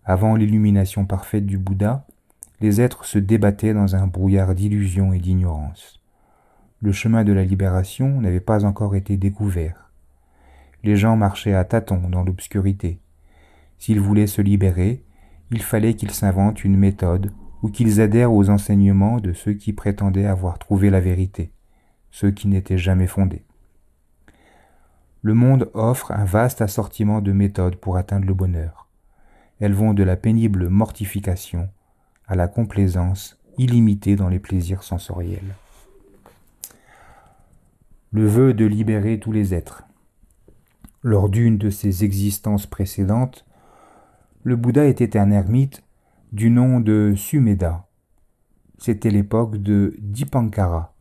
Avant l'illumination parfaite du Bouddha, les êtres se débattaient dans un brouillard d'illusions et d'ignorance. Le chemin de la libération n'avait pas encore été découvert. Les gens marchaient à tâtons dans l'obscurité. S'ils voulaient se libérer, il fallait qu'ils s'inventent une méthode ou qu'ils adhèrent aux enseignements de ceux qui prétendaient avoir trouvé la vérité, ceux qui n'étaient jamais fondés. Le monde offre un vaste assortiment de méthodes pour atteindre le bonheur. Elles vont de la pénible mortification à la complaisance illimitée dans les plaisirs sensoriels. Le vœu de libérer tous les êtres. Lors d'une de ses existences précédentes, le Bouddha était un ermite du nom de Sumedha. C'était l'époque de Dipankara,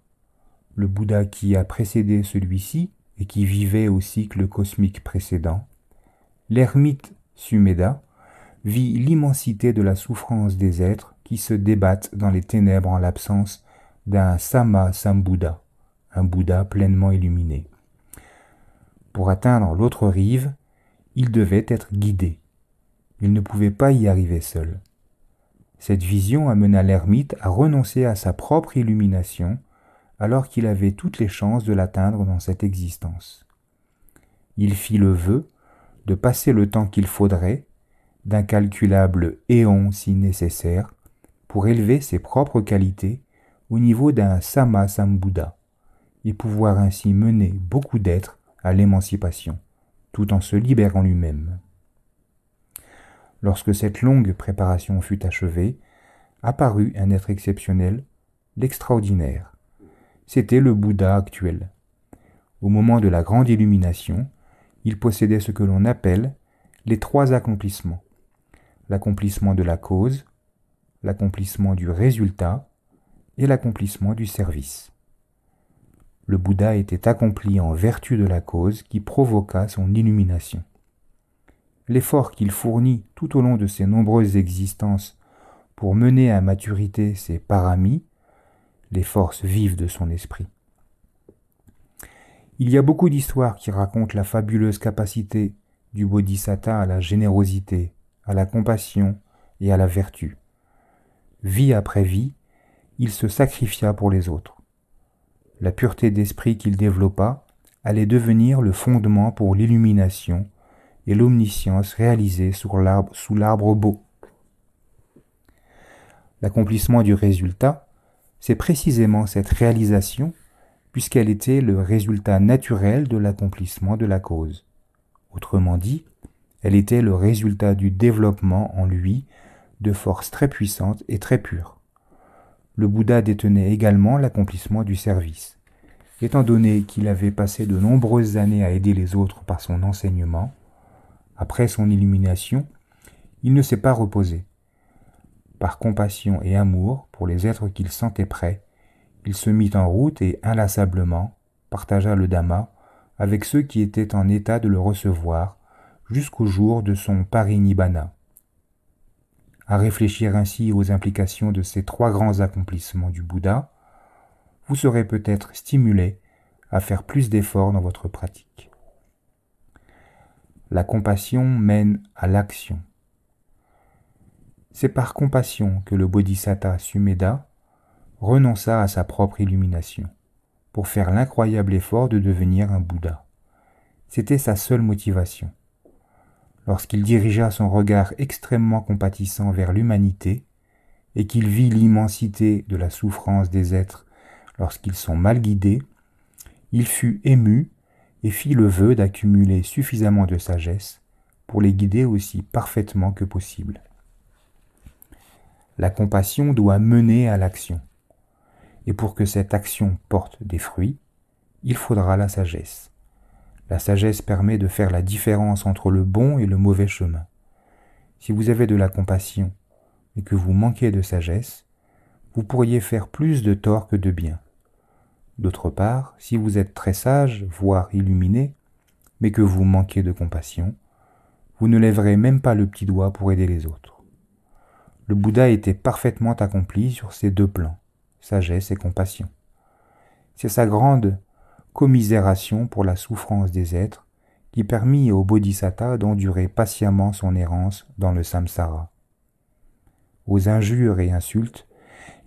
le Bouddha qui a précédé celui-ci et qui vivait au cycle cosmique précédent. L'ermite Sumedha vit l'immensité de la souffrance des êtres qui se débattent dans les ténèbres en l'absence d'un Sama Sambuddha, un Bouddha pleinement illuminé. Pour atteindre l'autre rive, il devait être guidé. Il ne pouvait pas y arriver seul. Cette vision amena l'ermite à renoncer à sa propre illumination alors qu'il avait toutes les chances de l'atteindre dans cette existence. Il fit le vœu de passer le temps qu'il faudrait, d'incalculables éons si nécessaire, pour élever ses propres qualités au niveau d'un Sama Sambuddha et pouvoir ainsi mener beaucoup d'êtres à l'émancipation, tout en se libérant lui-même. Lorsque cette longue préparation fut achevée, apparut un être exceptionnel, l'extraordinaire. C'était le Bouddha actuel. Au moment de la grande illumination, il possédait ce que l'on appelle les 3 accomplissements. L'accomplissement de la cause, l'accomplissement du résultat et l'accomplissement du service. Le Bouddha était accompli en vertu de la cause qui provoqua son illumination. L'effort qu'il fournit tout au long de ses nombreuses existences pour mener à maturité ses paramis, les forces vives de son esprit. Il y a beaucoup d'histoires qui racontent la fabuleuse capacité du Bodhisatta à la générosité, à la compassion et à la vertu. Vie après vie, il se sacrifia pour les autres. La pureté d'esprit qu'il développa allait devenir le fondement pour l'illumination et l'omniscience réalisée sous l'arbre beau. L'accomplissement du résultat, c'est précisément cette réalisation puisqu'elle était le résultat naturel de l'accomplissement de la cause. Autrement dit, elle était le résultat du développement en lui de forces très puissantes et très pures. Le Bouddha détenait également l'accomplissement du service. Étant donné qu'il avait passé de nombreuses années à aider les autres par son enseignement, après son illumination, il ne s'est pas reposé. Par compassion et amour pour les êtres qu'il sentait prêts, il se mit en route et inlassablement, partagea le Dhamma avec ceux qui étaient en état de le recevoir jusqu'au jour de son parinibbana. À réfléchir ainsi aux implications de ces 3 grands accomplissements du Bouddha, vous serez peut-être stimulé à faire plus d'efforts dans votre pratique. La compassion mène à l'action. C'est par compassion que le Bodhisatta Sumedha renonça à sa propre illumination pour faire l'incroyable effort de devenir un Bouddha. C'était sa seule motivation. Lorsqu'il dirigea son regard extrêmement compatissant vers l'humanité et qu'il vit l'immensité de la souffrance des êtres lorsqu'ils sont mal guidés, il fut ému et fit le vœu d'accumuler suffisamment de sagesse pour les guider aussi parfaitement que possible. La compassion doit mener à l'action, et pour que cette action porte des fruits, il faudra la sagesse. La sagesse permet de faire la différence entre le bon et le mauvais chemin. Si vous avez de la compassion et que vous manquez de sagesse, vous pourriez faire plus de tort que de bien. D'autre part, si vous êtes très sage, voire illuminé, mais que vous manquez de compassion, vous ne lèverez même pas le petit doigt pour aider les autres. Le Bouddha était parfaitement accompli sur ces 2 plans, sagesse et compassion. C'est sa grande commisération pour la souffrance des êtres qui permit au Bodhisatta d'endurer patiemment son errance dans le samsara. Aux injures et insultes,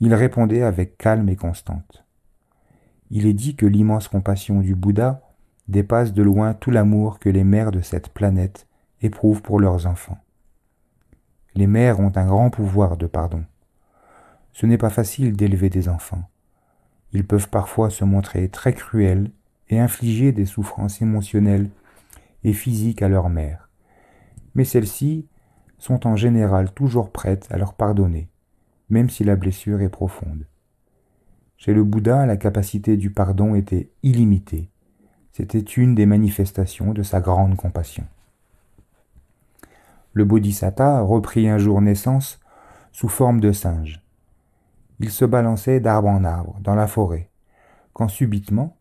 il répondait avec calme et constante. Il est dit que l'immense compassion du Bouddha dépasse de loin tout l'amour que les mères de cette planète éprouvent pour leurs enfants. Les mères ont un grand pouvoir de pardon. Ce n'est pas facile d'élever des enfants. Ils peuvent parfois se montrer très cruels et infliger des souffrances émotionnelles et physiques à leur mère. Mais celles-ci sont en général toujours prêtes à leur pardonner, même si la blessure est profonde. Chez le Bouddha, la capacité du pardon était illimitée. C'était une des manifestations de sa grande compassion. Le Bodhisatta reprit un jour naissance sous forme de singe. Il se balançait d'arbre en arbre dans la forêt, quand subitement,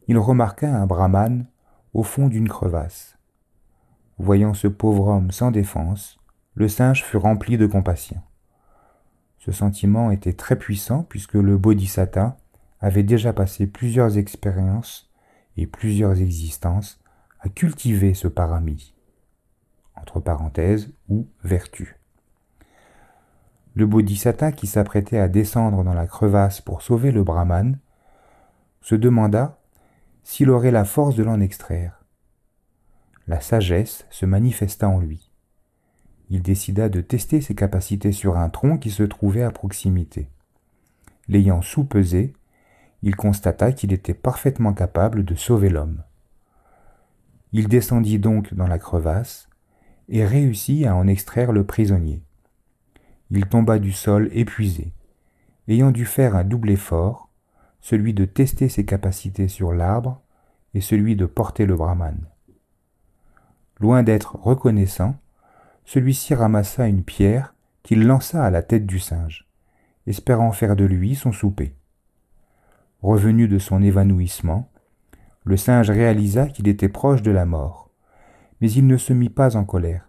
il remarqua un brahmane au fond d'une crevasse. Voyant ce pauvre homme sans défense, le singe fut rempli de compassion. Ce sentiment était très puissant puisque le Bodhisatta avait déjà passé plusieurs expériences et plusieurs existences à cultiver ce parami, entre parenthèses, ou vertu. Le Bodhisatta qui s'apprêtait à descendre dans la crevasse pour sauver le brahmane se demanda s'il aurait la force de l'en extraire. La sagesse se manifesta en lui. Il décida de tester ses capacités sur un tronc qui se trouvait à proximité. L'ayant soupesé, il constata qu'il était parfaitement capable de sauver l'homme. Il descendit donc dans la crevasse et réussit à en extraire le prisonnier. Il tomba du sol épuisé, ayant dû faire un double effort, celui de tester ses capacités sur l'arbre et celui de porter le brahmane. Loin d'être reconnaissant, celui-ci ramassa une pierre qu'il lança à la tête du singe, espérant faire de lui son souper. Revenu de son évanouissement, le singe réalisa qu'il était proche de la mort, mais il ne se mit pas en colère.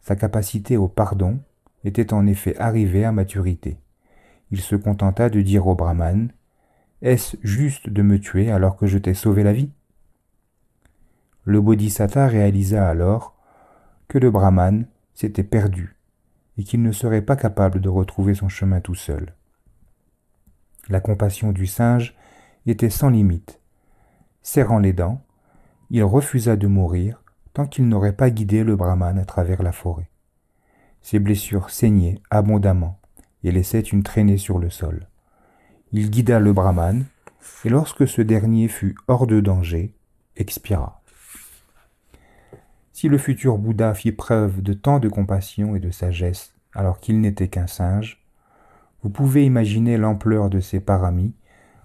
Sa capacité au pardon était en effet arrivée à maturité. Il se contenta de dire au brahmane « Est-ce juste de me tuer alors que je t'ai sauvé la vie ?» Le Bodhisatta réalisa alors que le brahmane s'était perdu et qu'il ne serait pas capable de retrouver son chemin tout seul. La compassion du singe était sans limite. Serrant les dents, il refusa de mourir tant qu'il n'aurait pas guidé le brahmane à travers la forêt. Ses blessures saignaient abondamment et laissaient une traînée sur le sol. Il guida le brahmane et lorsque ce dernier fut hors de danger, expira. Si le futur Bouddha fit preuve de tant de compassion et de sagesse alors qu'il n'était qu'un singe, vous pouvez imaginer l'ampleur de ses paramis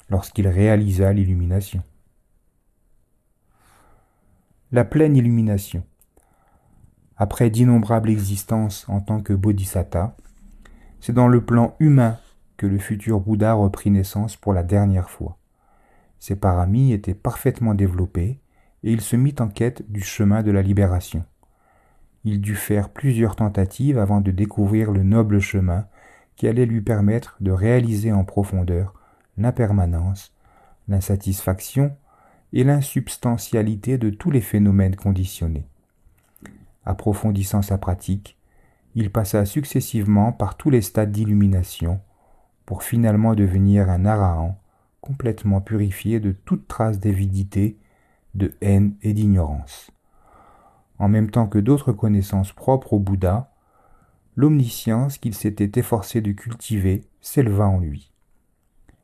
lorsqu'il réalisa l'illumination. La pleine illumination. Après d'innombrables existences en tant que Bodhisatta, c'est dans le plan humain que le futur Bouddha reprit naissance pour la dernière fois. Ses paramis étaient parfaitement développés et il se mit en quête du chemin de la libération. Il dut faire plusieurs tentatives avant de découvrir le noble chemin qui allait lui permettre de réaliser en profondeur l'impermanence, l'insatisfaction et l'insubstantialité de tous les phénomènes conditionnés. Approfondissant sa pratique, il passa successivement par tous les stades d'illumination pour finalement devenir un arahan complètement purifié de toute trace d'avidité, de haine et d'ignorance. En même temps que d'autres connaissances propres au Bouddha, l'omniscience qu'il s'était efforcé de cultiver s'éleva en lui.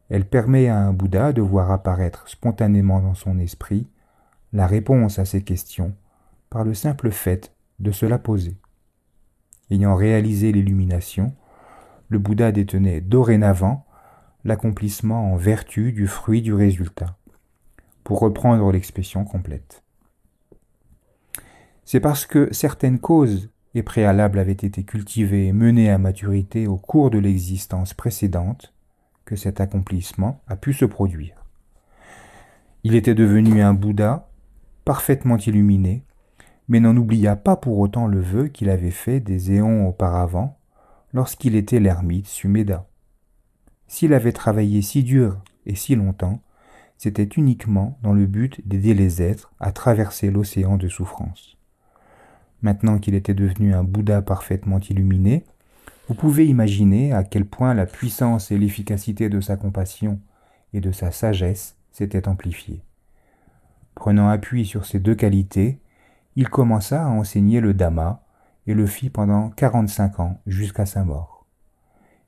Elle permet à un Bouddha de voir apparaître spontanément dans son esprit la réponse à ses questions par le simple fait de se la poser. Ayant réalisé l'illumination, le Bouddha détenait dorénavant l'accomplissement en vertu du fruit du résultat, pour reprendre l'expression complète. C'est parce que certaines causes et préalables avaient été cultivées et menées à maturité au cours de l'existence précédente que cet accomplissement a pu se produire. Il était devenu un Bouddha parfaitement illuminé, mais n'en oublia pas pour autant le vœu qu'il avait fait des éons auparavant lorsqu'il était l'ermite Sumedha. S'il avait travaillé si dur et si longtemps, c'était uniquement dans le but d'aider les êtres à traverser l'océan de souffrance. Maintenant qu'il était devenu un Bouddha parfaitement illuminé, vous pouvez imaginer à quel point la puissance et l'efficacité de sa compassion et de sa sagesse s'étaient amplifiées. Prenant appui sur ces deux qualités, il commença à enseigner le Dhamma et le fit pendant 45 ans jusqu'à sa mort.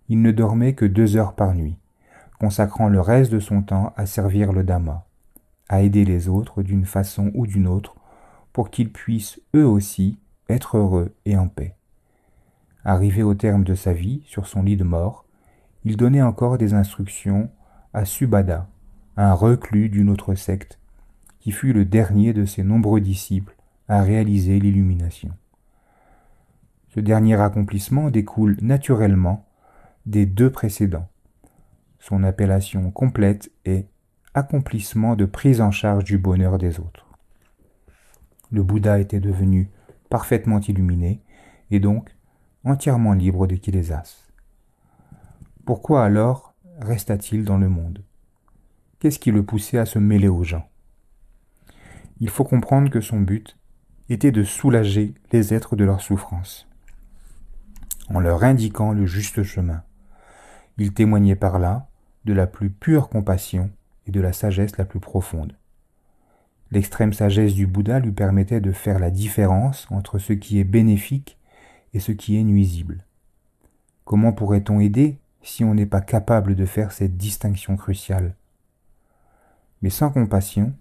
Il ne dormait que 2 heures par nuit, consacrant le reste de son temps à servir le Dhamma, à aider les autres d'une façon ou d'une autre pour qu'ils puissent eux aussi être heureux et en paix. Arrivé au terme de sa vie, sur son lit de mort, il donnait encore des instructions à Subhada, un reclus d'une autre secte, qui fut le dernier de ses nombreux disciples à réaliser l'illumination. Ce dernier accomplissement découle naturellement des 2 précédents. Son appellation complète est « accomplissement de prise en charge du bonheur des autres ». Le Bouddha était devenu parfaitement illuminé et donc entièrement libre de kilésas. Pourquoi alors resta-t-il dans le monde? Qu'est-ce qui le poussait à se mêler aux gens? Il faut comprendre que son but était de soulager les êtres de leur souffrance, en leur indiquant le juste chemin. Il témoignait par là de la plus pure compassion et de la sagesse la plus profonde. L'extrême sagesse du Bouddha lui permettait de faire la différence entre ce qui est bénéfique et ce qui est nuisible. Comment pourrait-on aider si on n'est pas capable de faire cette distinction cruciale? Mais sans compassion,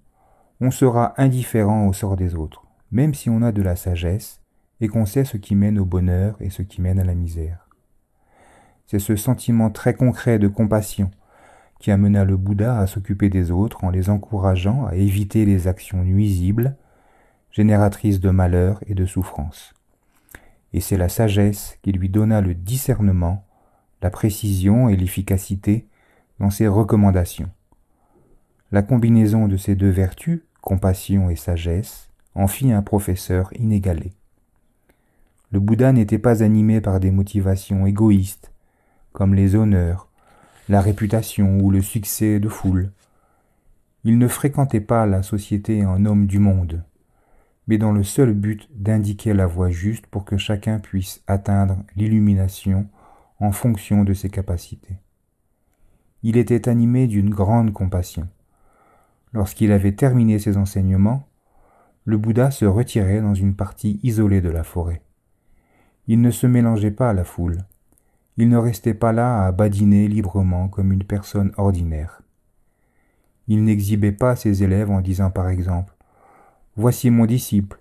on sera indifférent au sort des autres, même si on a de la sagesse et qu'on sait ce qui mène au bonheur et ce qui mène à la misère. C'est ce sentiment très concret de compassion qui amena le Bouddha à s'occuper des autres en les encourageant à éviter les actions nuisibles, génératrices de malheur et de souffrance. Et c'est la sagesse qui lui donna le discernement, la précision et l'efficacité dans ses recommandations. La combinaison de ces 2 vertus, compassion et sagesse, en fit un professeur inégalé. Le Bouddha n'était pas animé par des motivations égoïstes, comme les honneurs, la réputation ou le succès de foule. Il ne fréquentait pas la société en homme du monde, mais dans le seul but d'indiquer la voie juste pour que chacun puisse atteindre l'illumination en fonction de ses capacités. Il était animé d'une grande compassion. Lorsqu'il avait terminé ses enseignements, le Bouddha se retirait dans une partie isolée de la forêt. Il ne se mélangeait pas à la foule. Il ne restait pas là à badiner librement comme une personne ordinaire. Il n'exhibait pas ses élèves en disant par exemple « Voici mon disciple,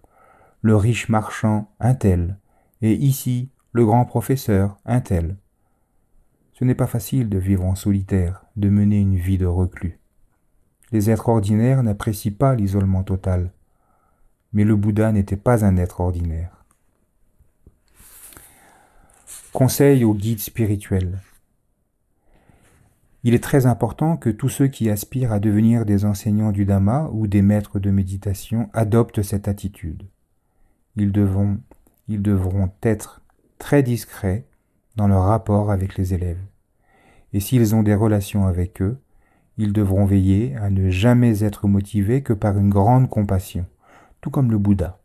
le riche marchand un tel, et ici le grand professeur un tel. » Ce n'est pas facile de vivre en solitaire, de mener une vie de reclus. Les êtres ordinaires n'apprécient pas l'isolement total, mais le Bouddha n'était pas un être ordinaire. Conseil au guide spirituel. Il est très important que tous ceux qui aspirent à devenir des enseignants du Dhamma ou des maîtres de méditation adoptent cette attitude. Ils devront être très discrets dans leur rapport avec les élèves. Et s'ils ont des relations avec eux, ils devront veiller à ne jamais être motivés que par une grande compassion, tout comme le Bouddha.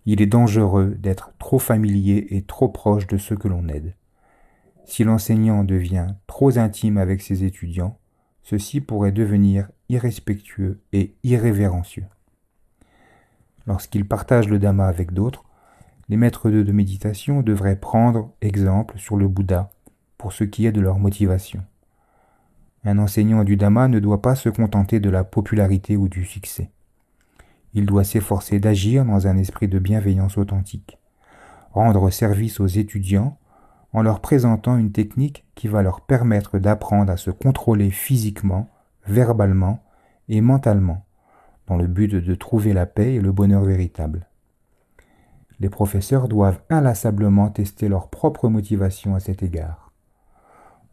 Il est dangereux d'être trop familier et trop proche de ceux que l'on aide. Si l'enseignant devient trop intime avec ses étudiants, ceux-ci pourraient devenir irrespectueux et irrévérencieux. Lorsqu'ils partagent le Dhamma avec d'autres, les maîtres de méditation devraient prendre exemple sur le Bouddha pour ce qui est de leur motivation. Un enseignant du Dhamma ne doit pas se contenter de la popularité ou du succès. Il doit s'efforcer d'agir dans un esprit de bienveillance authentique, rendre service aux étudiants en leur présentant une technique qui va leur permettre d'apprendre à se contrôler physiquement, verbalement et mentalement, dans le but de trouver la paix et le bonheur véritable. Les professeurs doivent inlassablement tester leur propre motivation à cet égard.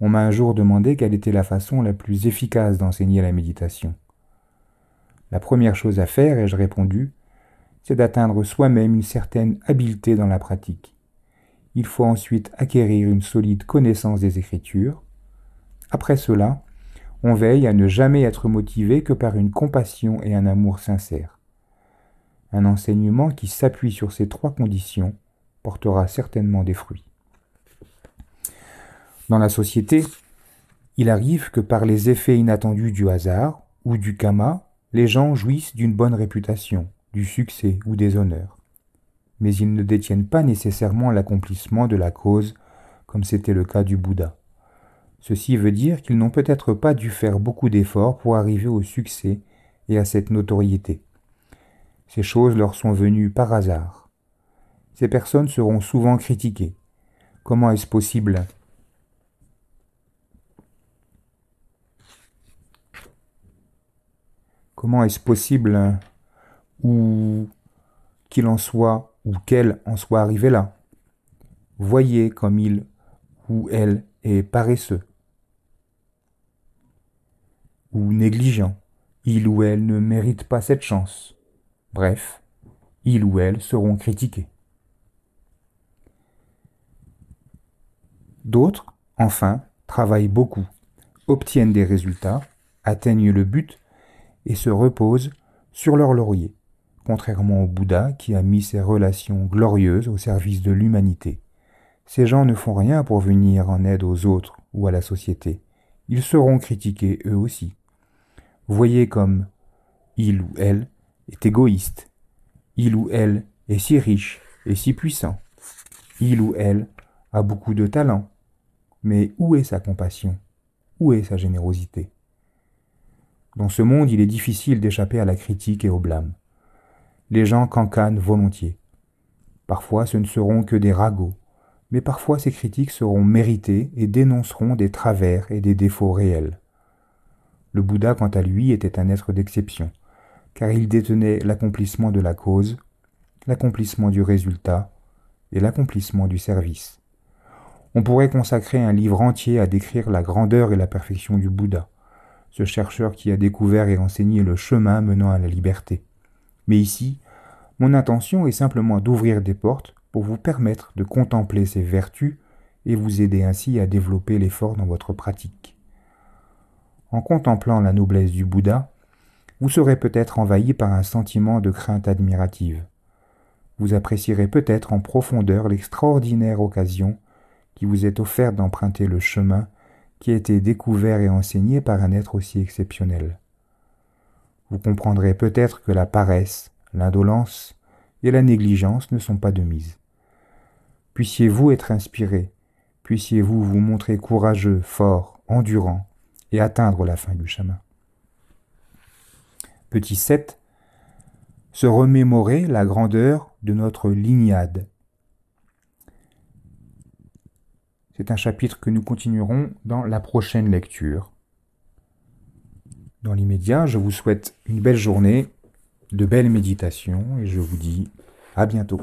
On m'a un jour demandé quelle était la façon la plus efficace d'enseigner la méditation. La première chose à faire, ai-je répondu, c'est d'atteindre soi-même une certaine habileté dans la pratique. Il faut ensuite acquérir une solide connaissance des Écritures. Après cela, on veille à ne jamais être motivé que par une compassion et un amour sincères. Un enseignement qui s'appuie sur ces trois conditions portera certainement des fruits. Dans la société, il arrive que par les effets inattendus du hasard ou du karma, les gens jouissent d'une bonne réputation, du succès ou des honneurs. Mais ils ne détiennent pas nécessairement l'accomplissement de la cause, comme c'était le cas du Bouddha. Ceci veut dire qu'ils n'ont peut-être pas dû faire beaucoup d'efforts pour arriver au succès et à cette notoriété. Ces choses leur sont venues par hasard. Ces personnes seront souvent critiquées. Comment est-ce possible ? Comment est-ce possible ou qu'il en soit ou qu'elle en soit arrivée là. Voyez comme il ou elle est paresseux ou négligent. Il ou elle ne mérite pas cette chance. Bref, ils ou elles seront critiqués. D'autres, enfin, travaillent beaucoup, obtiennent des résultats, atteignent le but et se reposent sur leur laurier, contrairement au Bouddha qui a mis ses relations glorieuses au service de l'humanité. Ces gens ne font rien pour venir en aide aux autres ou à la société. Ils seront critiqués eux aussi. Voyez comme il ou elle est égoïste. Il ou elle est si riche et si puissant. Il ou elle a beaucoup de talent. Mais où est sa compassion? Où est sa générosité? Dans ce monde, il est difficile d'échapper à la critique et au blâme. Les gens cancanent volontiers. Parfois, ce ne seront que des ragots, mais parfois ces critiques seront méritées et dénonceront des travers et des défauts réels. Le Bouddha, quant à lui, était un être d'exception, car il détenait l'accomplissement de la cause, l'accomplissement du résultat et l'accomplissement du service. On pourrait consacrer un livre entier à décrire la grandeur et la perfection du Bouddha, ce chercheur qui a découvert et enseigné le chemin menant à la liberté. Mais ici, mon intention est simplement d'ouvrir des portes pour vous permettre de contempler ses vertus et vous aider ainsi à développer l'effort dans votre pratique. En contemplant la noblesse du Bouddha, vous serez peut-être envahi par un sentiment de crainte admirative. Vous apprécierez peut-être en profondeur l'extraordinaire occasion qui vous est offerte d'emprunter le chemin qui a été découvert et enseigné par un être aussi exceptionnel. Vous comprendrez peut-être que la paresse, l'indolence et la négligence ne sont pas de mise. Puissiez-vous être inspiré, puissiez-vous vous montrer courageux, fort, endurant et atteindre la fin du chemin. Petit 7. Se remémorer la grandeur de notre lignade. C'est un chapitre que nous continuerons dans la prochaine lecture. Dans l'immédiat, je vous souhaite une belle journée, de belles méditations et je vous dis à bientôt.